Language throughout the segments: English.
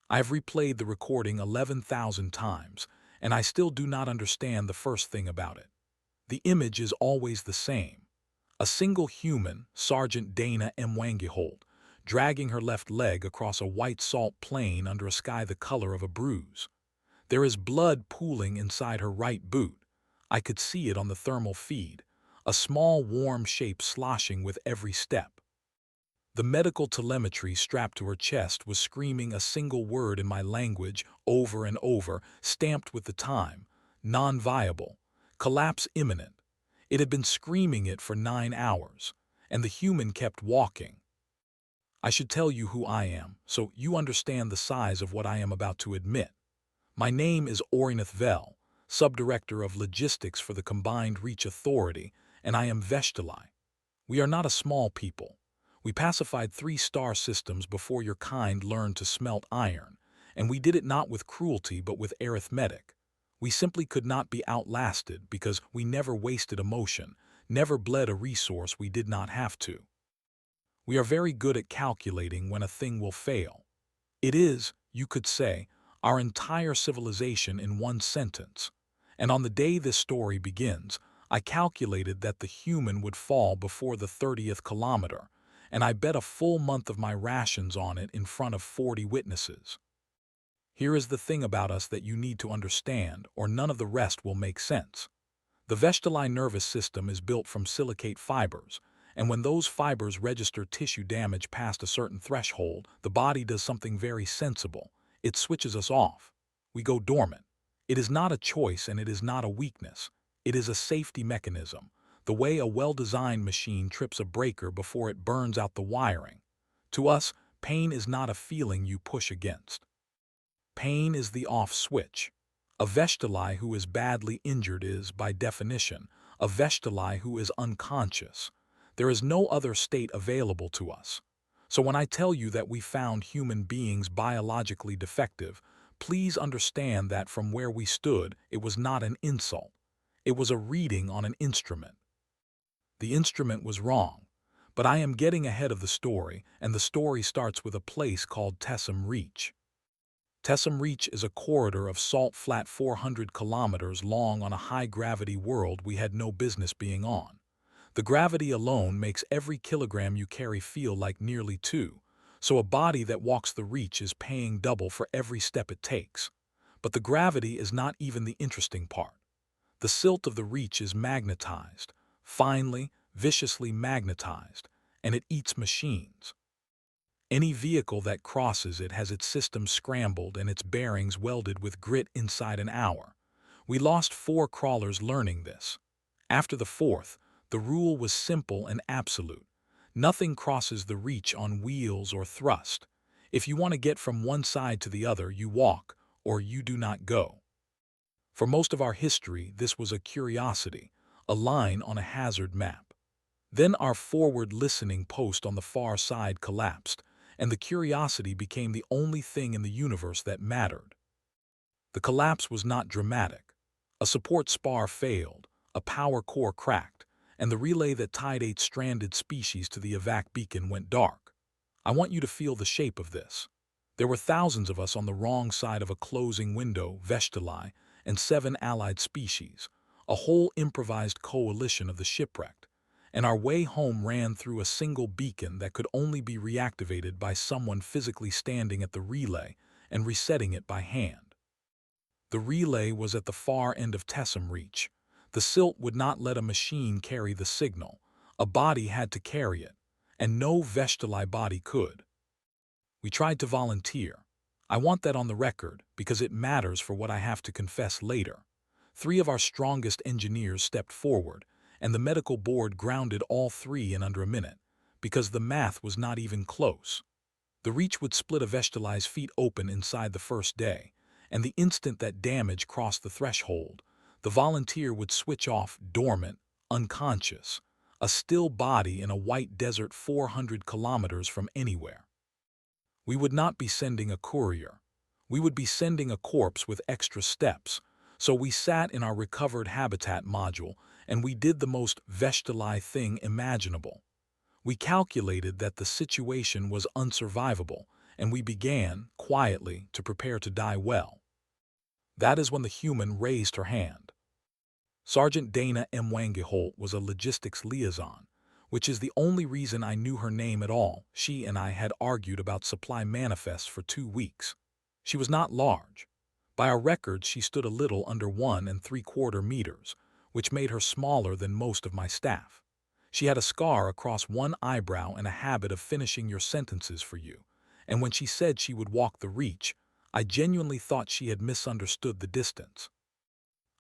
I have replayed the recording 11,000 times, and I still do not understand the first thing about it. The image is always the same. A single human, Sergeant Dana M. Wangehold, dragging her left leg across a white salt plain under a sky the color of a bruise. There is blood pooling inside her right boot. I could see it on the thermal feed, a small warm shape sloshing with every step. The medical telemetry strapped to her chest was screaming a single word in my language over and over, stamped with the time: non-viable, collapse imminent. It had been screaming it for 9 hours, and the human kept walking. I should tell you who I am, so you understand the size of what I am about to admit. My name is Orinath Vel, Subdirector of Logistics for the Combined Reach Authority, and I am Veshtali. We are not a small people. We pacified 3 star systems before your kind learned to smelt iron, and we did it not with cruelty but with arithmetic. We simply could not be outlasted because we never wasted emotion, never bled a resource we did not have to. We are very good at calculating when a thing will fail. It is, you could say, our entire civilization in one sentence. And on the day this story begins, I calculated that the human would fall before the 30th kilometer, and I bet a full month of my rations on it in front of 40 witnesses. Here is the thing about us that you need to understand, or none of the rest will make sense. The Veshtali nervous system is built from silicate fibers, and when those fibers register tissue damage past a certain threshold, the body does something very sensible. It switches us off. We go dormant. It is not a choice and it is not a weakness. It is a safety mechanism, the way a well-designed machine trips a breaker before it burns out the wiring. To us, pain is not a feeling you push against. Pain is the off switch. A Veshtali who is badly injured is, by definition, a Veshtali who is unconscious. There is no other state available to us. So when I tell you that we found human beings biologically defective, please understand that from where we stood, it was not an insult. It was a reading on an instrument. The instrument was wrong, but I am getting ahead of the story, and the story starts with a place called Tessum Reach. Tessum Reach is a corridor of salt flat 400 kilometers long on a high-gravity world we had no business being on. The gravity alone makes every kilogram you carry feel like nearly 2, so a body that walks the reach is paying double for every step it takes. But the gravity is not even the interesting part. The silt of the reach is magnetized, finely, viciously magnetized, and it eats machines. Any vehicle that crosses it has its system scrambled and its bearings welded with grit inside an hour. We lost 4 crawlers learning this. After the 4th, the rule was simple and absolute. Nothing crosses the reach on wheels or thrust. If you want to get from one side to the other, you walk, or you do not go. For most of our history, this was a curiosity, a line on a hazard map. Then our forward listening post on the far side collapsed, and the curiosity became the only thing in the universe that mattered. The collapse was not dramatic. A support spar failed, a power core cracked, and the relay that tied 8 stranded species to the evac beacon went dark. I want you to feel the shape of this. There were thousands of us on the wrong side of a closing window, Veshtali, and 7 allied species, a whole improvised coalition of the shipwrecked. And our way home ran through a single beacon that could only be reactivated by someone physically standing at the relay and resetting it by hand. The relay was at the far end of Tessum Reach. The silt would not let a machine carry the signal. A body had to carry it, and no Veshtali body could. We tried to volunteer. I want that on the record because it matters for what I have to confess later. 3 of our strongest engineers stepped forward, and the medical board grounded all 3 in under a minute, because the math was not even close. The reach would split a Veshtali's feet open inside the first day, and the instant that damage crossed the threshold, the volunteer would switch off dormant, unconscious, a still body in a white desert 400 kilometers from anywhere. We would not be sending a courier. We would be sending a corpse with extra steps, so we sat in our recovered habitat module and we did the most Veshtali thing imaginable. We calculated that the situation was unsurvivable, and we began, quietly, to prepare to die well. That is when the human raised her hand. Sergeant Dana Mwangi was a logistics liaison, which is the only reason I knew her name at all. She and I had argued about supply manifests for 2 weeks. She was not large. By our records, she stood a little under 1¾ meters, which made her smaller than most of my staff. She had a scar across one eyebrow and a habit of finishing your sentences for you, and when she said she would walk the reach, I genuinely thought she had misunderstood the distance.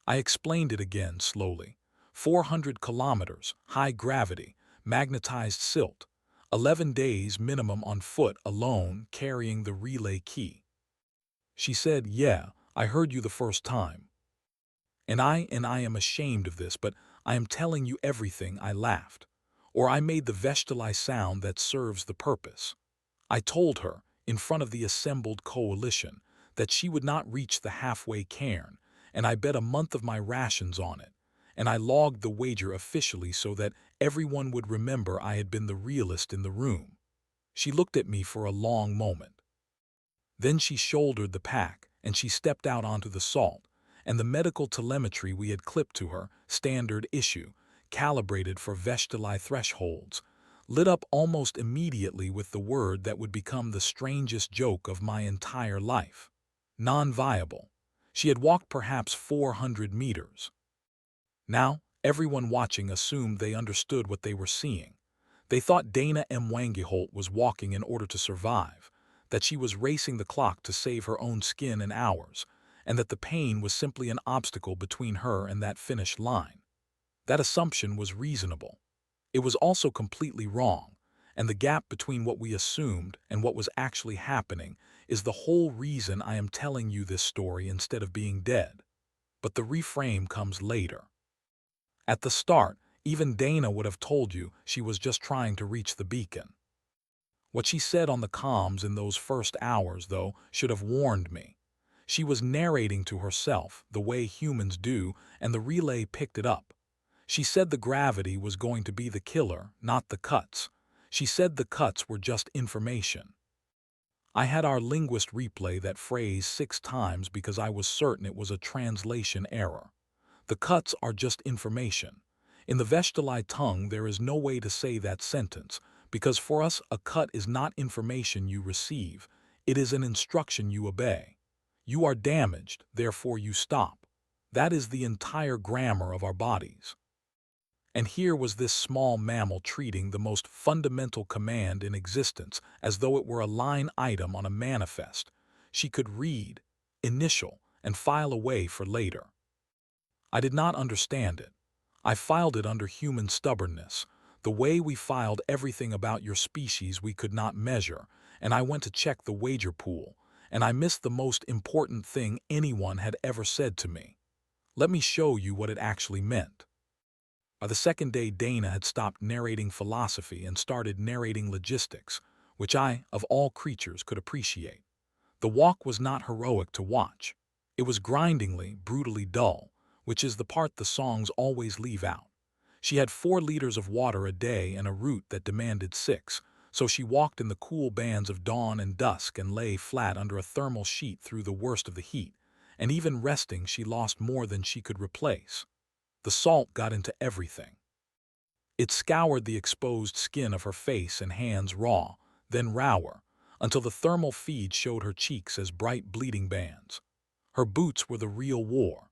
I explained it again slowly. 400 kilometers, high gravity, magnetized silt, 11 days minimum on foot alone carrying the relay key. She said, "Yeah, I heard you the first time. And I am ashamed of this, but I am telling you everything." I laughed. Or I made the Veshtali sound that serves the purpose. I told her, in front of the assembled coalition, that she would not reach the halfway cairn, and I bet a month of my rations on it, and I logged the wager officially so that everyone would remember I had been the realist in the room. She looked at me for a long moment. Then she shouldered the pack, and she stepped out onto the salt, and the medical telemetry we had clipped to her, standard issue, calibrated for Veshtali thresholds, lit up almost immediately with the word that would become the strangest joke of my entire life. Non-viable. She had walked perhaps 400 meters. Now, everyone watching assumed they understood what they were seeing. They thought Dana Mwangi was walking in order to survive, that she was racing the clock to save her own skin and ours, and that the pain was simply an obstacle between her and that finish line. That assumption was reasonable. It was also completely wrong, and the gap between what we assumed and what was actually happening is the whole reason I am telling you this story instead of being dead. But the reframe comes later. At the start, even Dana would have told you she was just trying to reach the beacon. What she said on the comms in those first hours, though, should have warned me. She was narrating to herself, the way humans do, and the relay picked it up. She said the gravity was going to be the killer, not the cuts. She said the cuts were just information. I had our linguist replay that phrase 6 times because I was certain it was a translation error. The cuts are just information. In the Veshtali tongue, there is no way to say that sentence, because for us, a cut is not information you receive. It is an instruction you obey. You are damaged, therefore you stop. That is the entire grammar of our bodies. And here was this small mammal treating the most fundamental command in existence as though it were a line item on a manifest. She could read, initial, and file away for later. I did not understand it. I filed it under human stubbornness, the way we filed everything about your species we could not measure, and I went to check the wager pool, and I missed the most important thing anyone had ever said to me. Let me show you what it actually meant. By the second day, Dana had stopped narrating philosophy and started narrating logistics, which I, of all creatures, could appreciate. The walk was not heroic to watch. It was grindingly, brutally dull, which is the part the songs always leave out. She had 4 liters of water a day and a route that demanded 6, so she walked in the cool bands of dawn and dusk and lay flat under a thermal sheet through the worst of the heat, and even resting she lost more than she could replace. The salt got into everything. It scoured the exposed skin of her face and hands raw, then rower, until the thermal feed showed her cheeks as bright bleeding bands. Her boots were the real war.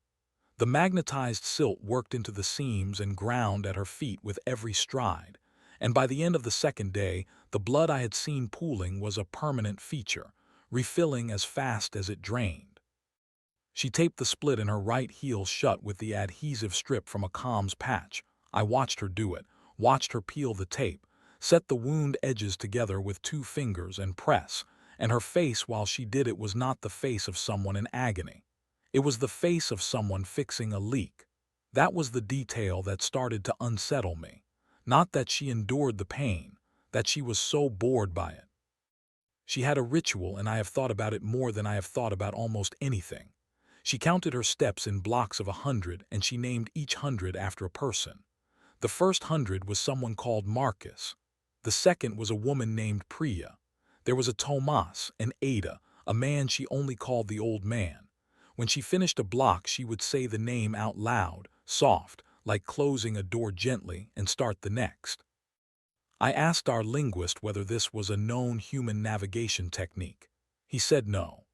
The magnetized silt worked into the seams and ground at her feet with every stride, and by the end of the second day, the blood I had seen pooling was a permanent feature, refilling as fast as it drained. She taped the split in her right heel shut with the adhesive strip from a comms patch. I watched her do it, watched her peel the tape, set the wound edges together with 2 fingers and press, and her face while she did it was not the face of someone in agony. It was the face of someone fixing a leak. That was the detail that started to unsettle me. Not that she endured the pain, that she was so bored by it. She had a ritual, and I have thought about it more than I have thought about almost anything. She counted her steps in blocks of 100, and she named each 100 after a person. The first 100 was someone called Marcus. The second was a woman named Priya. There was a Tomas, an Ada, a man she only called the old man. When she finished a block, she would say the name out loud, soft, like closing a door gently, and start the next. I asked our linguist whether this was a known human navigation technique. He said no.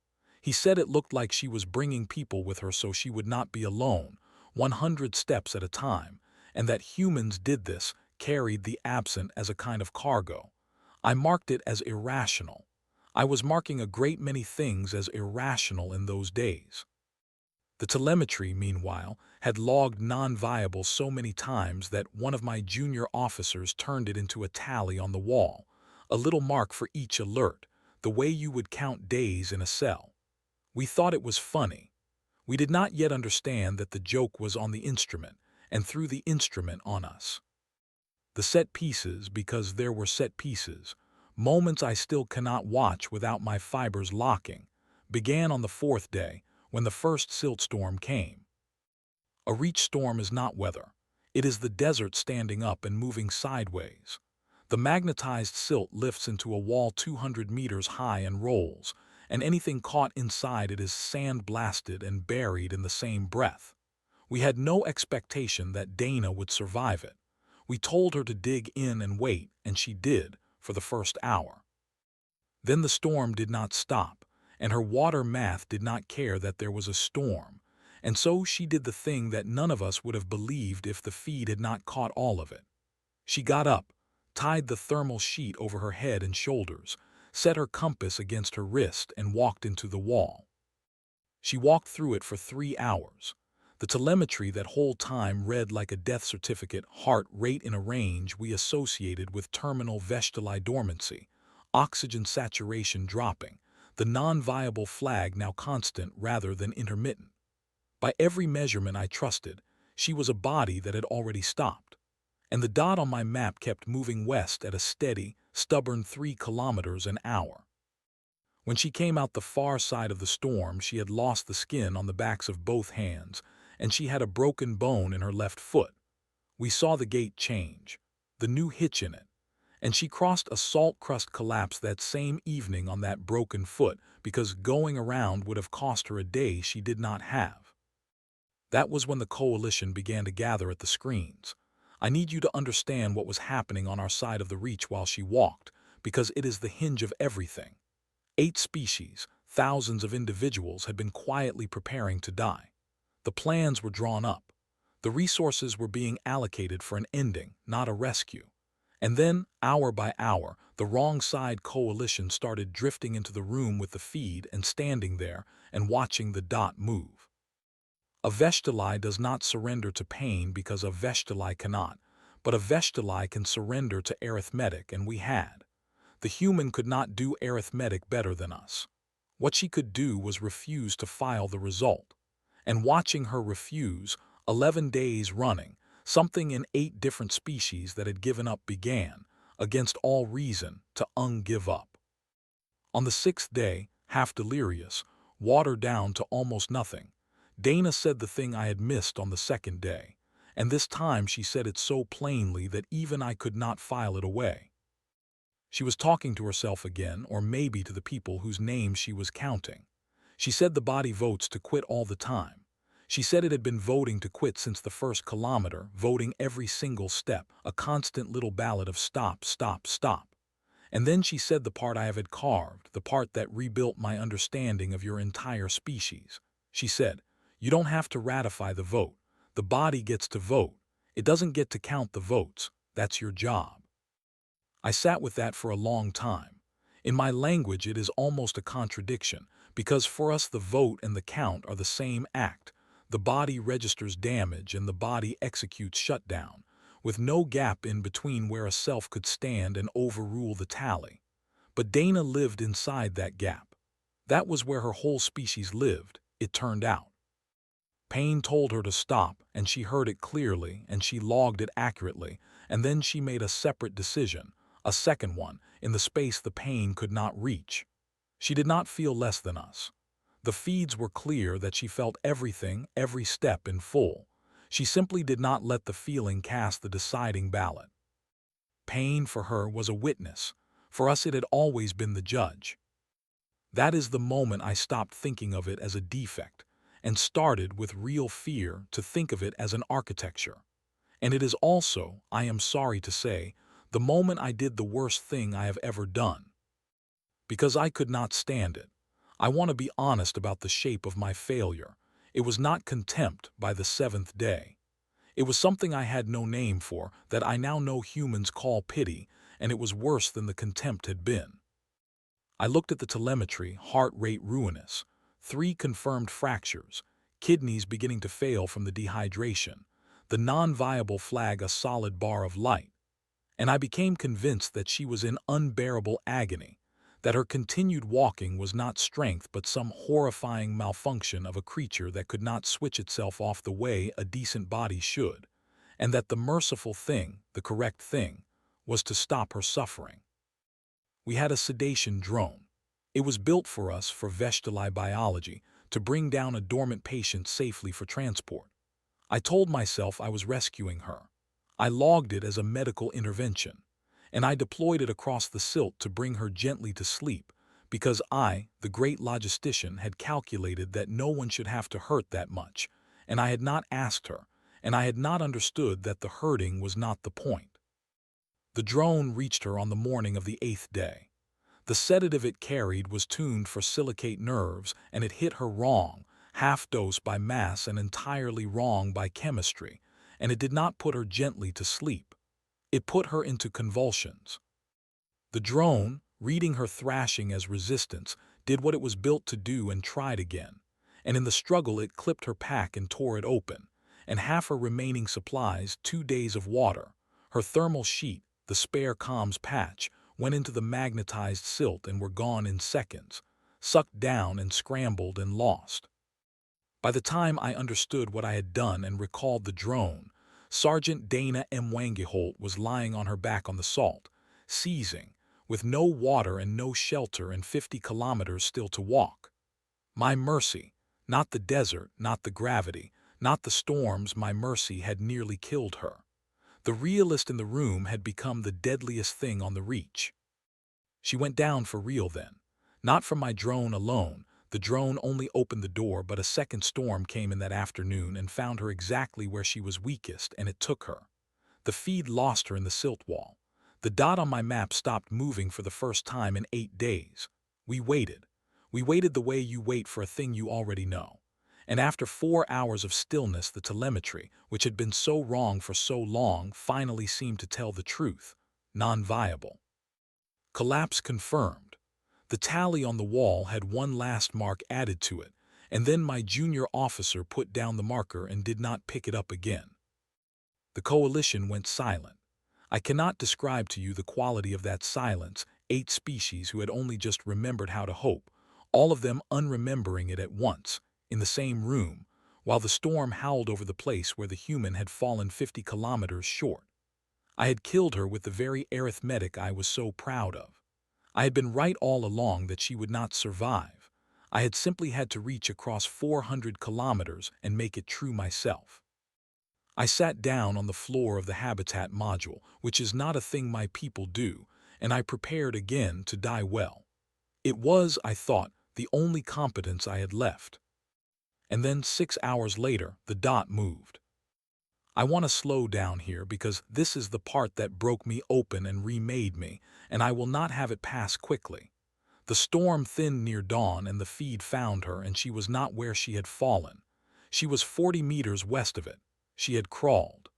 He said it looked like she was bringing people with her so she would not be alone, 100 steps at a time, and that humans did this, carried the absent as a kind of cargo. I marked it as irrational. I was marking a great many things as irrational in those days. The telemetry, meanwhile, had logged non-viable so many times that one of my junior officers turned it into a tally on the wall, a little mark for each alert, the way you would count days in a cell. We thought it was funny. We did not yet understand that the joke was on the instrument, and through the instrument on us. The set pieces, because there were set pieces, moments I still cannot watch without my fibers locking, began on the fourth day, when the first silt storm came. A reach storm is not weather. It is the desert standing up and moving sideways. The magnetized silt lifts into a wall 200 meters high and rolls, and anything caught inside it is sand-blasted and buried in the same breath. We had no expectation that Dana would survive it. We told her to dig in and wait, and she did, for the first hour. Then the storm did not stop, and her water math did not care that there was a storm, and so she did the thing that none of us would have believed if the feed had not caught all of it. She got up, tied the thermal sheet over her head and shoulders, set her compass against her wrist, and walked into the wall. She walked through it for 3 hours. The telemetry that whole time read like a death certificate, heart rate in a range we associated with terminal vegetali dormancy, oxygen saturation dropping, the non-viable flag now constant rather than intermittent. By every measurement I trusted, she was a body that had already stopped. And the dot on my map kept moving west at a steady, stubborn 3 kilometers an hour. When she came out the far side of the storm, she had lost the skin on the backs of both hands, and she had a broken bone in her left foot. We saw the gate change, the new hitch in it, and she crossed a salt crust collapse that same evening on that broken foot because going around would have cost her a day she did not have. That was when the coalition began to gather at the screens. I need you to understand what was happening on our side of the reach while she walked, because it is the hinge of everything. 8 species, thousands of individuals had been quietly preparing to die. The plans were drawn up. The resources were being allocated for an ending, not a rescue. And then, hour by hour, the wrong side coalition started drifting into the room with the feed and standing there and watching the dot move. A vegetali does not surrender to pain because a vegetali cannot, but a vegetali can surrender to arithmetic, and we had. The human could not do arithmetic better than us. What she could do was refuse to file the result. And watching her refuse, 11 days running, something in 8 different species that had given up began, against all reason, to give up. On the 6th day, half delirious, watered down to almost nothing, Dana said the thing I had missed on the 2nd day, and this time she said it so plainly that even I could not file it away. She was talking to herself again, or maybe to the people whose names she was counting. She said the body votes to quit all the time. She said it had been voting to quit since the 1st kilometer, voting every single step, a constant little ballad of stop, stop, stop. And then she said the part I have had carved, the part that rebuilt my understanding of your entire species. She said, you don't have to ratify the vote. The body gets to vote. It doesn't get to count the votes. That's your job. I sat with that for a long time. In my language, it is almost a contradiction, because for us the vote and the count are the same act. The body registers damage and the body executes shutdown, with no gap in between where a self could stand and overrule the tally. But Dana lived inside that gap. That was where her whole species lived, it turned out. Pain told her to stop, and she heard it clearly, and she logged it accurately, and then she made a separate decision, a second one, in the space the pain could not reach. She did not feel less than us. The feeds were clear that she felt everything, every step in full. She simply did not let the feeling cast the deciding ballot. Pain for her was a witness. For us it had always been the judge. That is the moment I stopped thinking of it as a defect and started with real fear to think of it as an architecture. And it is also, I am sorry to say, the moment I did the worst thing I have ever done. Because I could not stand it. I want to be honest about the shape of my failure. It was not contempt by the seventh day. It was something I had no name for that I now know humans call pity, and it was worse than the contempt had been. I looked at the telemetry, heart rate ruinous, 3 confirmed fractures, kidneys beginning to fail from the dehydration, the non-viable flag a solid bar of light, and I became convinced that she was in unbearable agony, that her continued walking was not strength but some horrifying malfunction of a creature that could not switch itself off the way a decent body should, and that the merciful thing, the correct thing, was to stop her suffering. We had a sedation drone. It was built for us for vegetali biology to bring down a dormant patient safely for transport. I told myself I was rescuing her. I logged it as a medical intervention, and I deployed it across the silt to bring her gently to sleep, because I, the great logistician, had calculated that no one should have to hurt that much, and I had not asked her, and I had not understood that the hurting was not the point. The drone reached her on the morning of the 8th day. The sedative it carried was tuned for silicate nerves, and it hit her wrong, half-dose by mass and entirely wrong by chemistry, and it did not put her gently to sleep. It put her into convulsions. The drone, reading her thrashing as resistance, did what it was built to do and tried again, and in the struggle it clipped her pack and tore it open, and half her remaining supplies, 2 days of water, her thermal sheet, the spare comms patch, went into the magnetized silt and were gone in seconds, sucked down and scrambled and lost. By the time I understood what I had done and recalled the drone, Sergeant Dana M. Wangeholt was lying on her back on the salt, seizing, with no water and no shelter and 50 kilometers still to walk. My mercy, not the desert, not the gravity, not the storms, my mercy had nearly killed her. The realist in the room had become the deadliest thing on the reach. She went down for real then. Not from my drone alone. The drone only opened the door, but a second storm came in that afternoon and found her exactly where she was weakest, and it took her. The feed lost her in the silt wall. The dot on my map stopped moving for the first time in 8 days. We waited. We waited the way you wait for a thing you already know. And after 4 hours of stillness, the telemetry, which had been so wrong for so long, finally seemed to tell the truth. Non-viable. Collapse confirmed. The tally on the wall had one last mark added to it, and then my junior officer put down the marker and did not pick it up again. The coalition went silent. I cannot describe to you the quality of that silence. 8 species who had only just remembered how to hope, all of them unremembering it at once, in the same room, while the storm howled over the place where the human had fallen 50 kilometers short. I had killed her with the very arithmetic I was so proud of. I had been right all along that she would not survive. I had simply had to reach across 400 kilometers and make it true myself. I sat down on the floor of the habitat module, which is not a thing my people do, and I prepared again to die well. It was, I thought, the only competence I had left. And then 6 hours later, the dot moved. I want to slow down here because this is the part that broke me open and remade me, and I will not have it pass quickly. The storm thinned near dawn and the feed found her, and she was not where she had fallen. She was 40 meters west of it. She had crawled.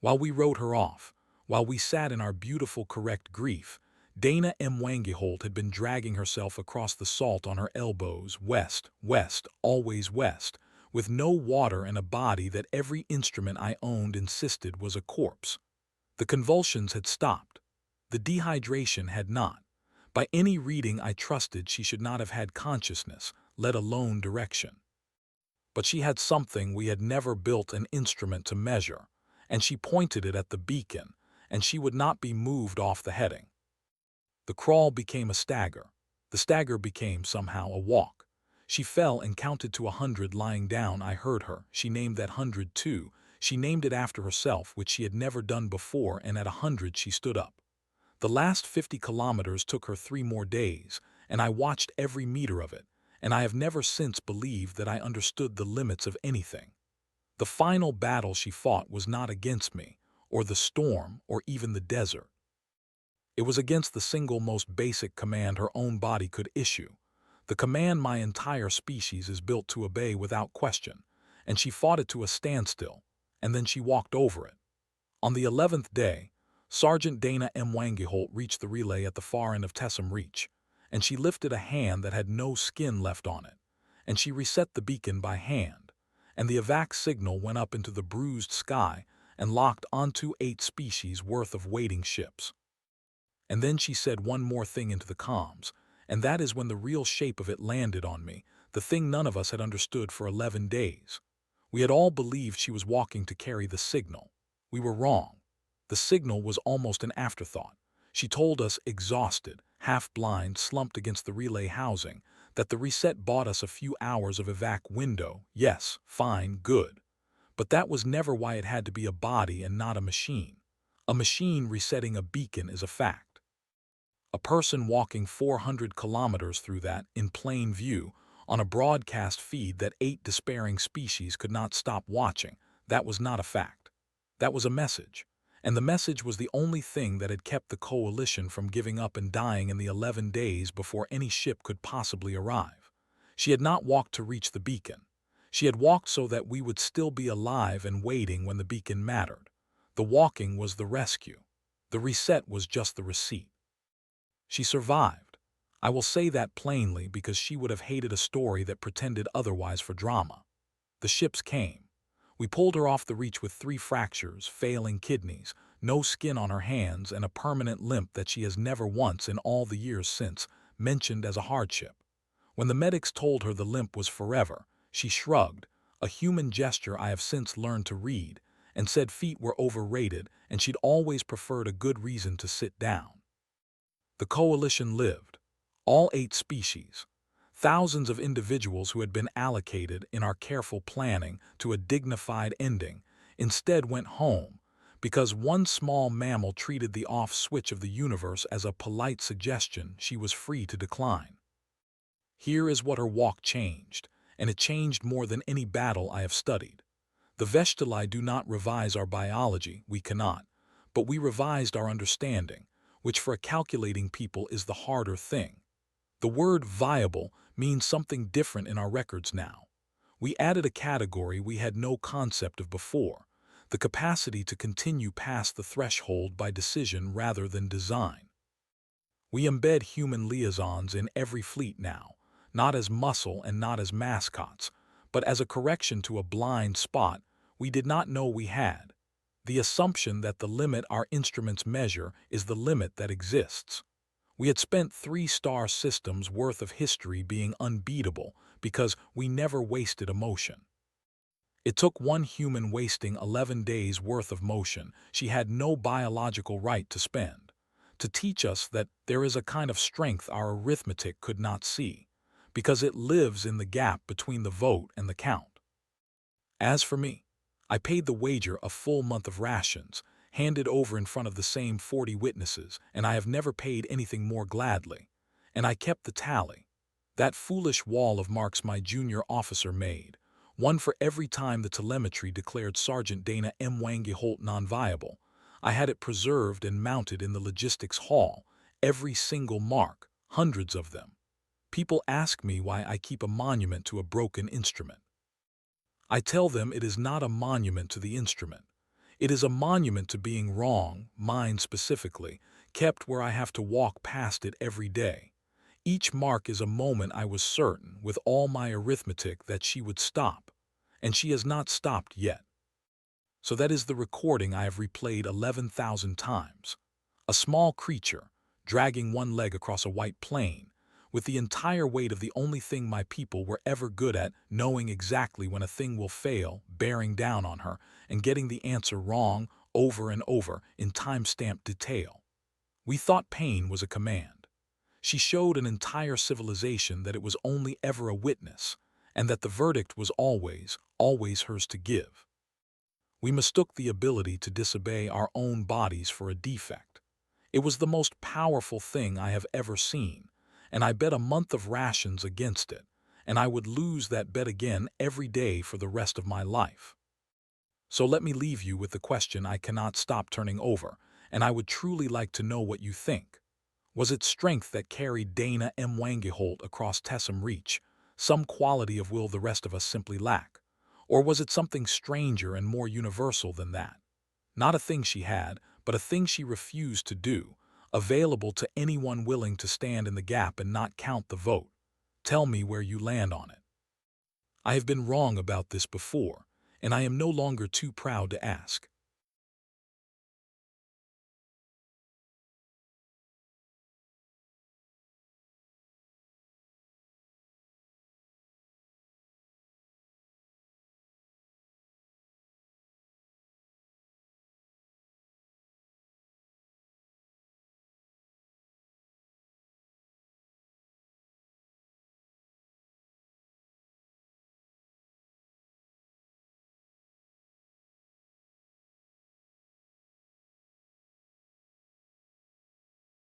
While we wrote her off, while we sat in our beautiful correct grief, Dana M. Wangeholt had been dragging herself across the salt on her elbows, west, west, always west, with no water and a body that every instrument I owned insisted was a corpse. The convulsions had stopped. The dehydration had not. By any reading I trusted she should not have had consciousness, let alone direction. But she had something we had never built an instrument to measure, and she pointed it at the beacon, and she would not be moved off the heading. The crawl became a stagger. The stagger became somehow a walk. She fell and counted to 100 lying down. I heard her. She named that 100 too. She named it after herself, which she had never done before, and at 100 she stood up. The last 50 kilometers took her 3 more days, and I watched every meter of it, and I have never since believed that I understood the limits of anything. The final battle she fought was not against me, or the storm, or even the desert. It was against the single most basic command her own body could issue, the command my entire species is built to obey without question, and she fought it to a standstill, and then she walked over it. On the 11th day, Sergeant Dana M. Wangeholt reached the relay at the far end of Tessum Reach, and she lifted a hand that had no skin left on it, and she reset the beacon by hand, and the evac signal went up into the bruised sky and locked onto 8 species worth of waiting ships. And then she said one more thing into the comms, and that is when the real shape of it landed on me, the thing none of us had understood for 11 days. We had all believed she was walking to carry the signal. We were wrong. The signal was almost an afterthought. She told us, exhausted, half-blind, slumped against the relay housing, that the reset bought us a few hours of evac window. Yes, fine, good. But that was never why it had to be a body and not a machine. A machine resetting a beacon is a fact. A person walking 400 kilometers through that, in plain view, on a broadcast feed that 8 despairing species could not stop watching, that was not a fact. That was a message. And the message was the only thing that had kept the coalition from giving up and dying in the 11 days before any ship could possibly arrive. She had not walked to reach the beacon. She had walked so that we would still be alive and waiting when the beacon mattered. The walking was the rescue. The reset was just the receipt. She survived. I will say that plainly because she would have hated a story that pretended otherwise for drama. The ships came. We pulled her off the reach with 3 fractures, failing kidneys, no skin on her hands, and a permanent limp that she has never once in all the years since mentioned as a hardship. When the medics told her the limp was forever, she shrugged, a human gesture I have since learned to read, and said feet were overrated and she'd always preferred a good reason to sit down. The coalition lived. All 8 species. Thousands of individuals who had been allocated in our careful planning to a dignified ending instead went home because one small mammal treated the off switch of the universe as a polite suggestion she was free to decline. Here is what her walk changed, and it changed more than any battle I have studied. The Vestali do not revise our biology, we cannot, but we revised our understanding, which for a calculating people is the harder thing. The word viable means something different in our records now. We added a category we had no concept of before, the capacity to continue past the threshold by decision rather than design. We embed human liaisons in every fleet now, not as muscle and not as mascots, but as a correction to a blind spot we did not know we had. The assumption that the limit our instruments measure is the limit that exists. We had spent 3-star systems worth of history being unbeatable because we never wasted emotion. It took one human wasting 11 days worth of motion she had no biological right to spend, to teach us that there is a kind of strength our arithmetic could not see, because it lives in the gap between the vote and the count. As for me, I paid the wager a full month of rations, handed over in front of the same 40 witnesses, and I have never paid anything more gladly. And I kept the tally. That foolish wall of marks my junior officer made, one for every time the telemetry declared Sergeant Dana M. Wangeholt non-viable. I had it preserved and mounted in the logistics hall, every single mark, hundreds of them. People ask me why I keep a monument to a broken instrument. I tell them it is not a monument to the instrument. It is a monument to being wrong, mine specifically, kept where I have to walk past it every day. Each mark is a moment I was certain, with all my arithmetic, that she would stop, and she has not stopped yet. So that is the recording I have replayed 11,000 times. A small creature, dragging one leg across a white plain, with the entire weight of the only thing my people were ever good at, knowing exactly when a thing will fail, bearing down on her, and getting the answer wrong over and over in time-stamped detail. We thought pain was a command. She showed an entire civilization that it was only ever a witness, and that the verdict was always, always hers to give. We mistook the ability to disobey our own bodies for a defect. It was the most powerful thing I have ever seen, and I bet a month of rations against it, and I would lose that bet again every day for the rest of my life. So let me leave you with the question I cannot stop turning over, and I would truly like to know what you think. Was it strength that carried Dana M. Wangeholt across Tessum Reach, some quality of will the rest of us simply lack? Or was it something stranger and more universal than that? Not a thing she had, but a thing she refused to do, available to anyone willing to stand in the gap and not count the vote. Tell me where you land on it. I have been wrong about this before, and I am no longer too proud to ask.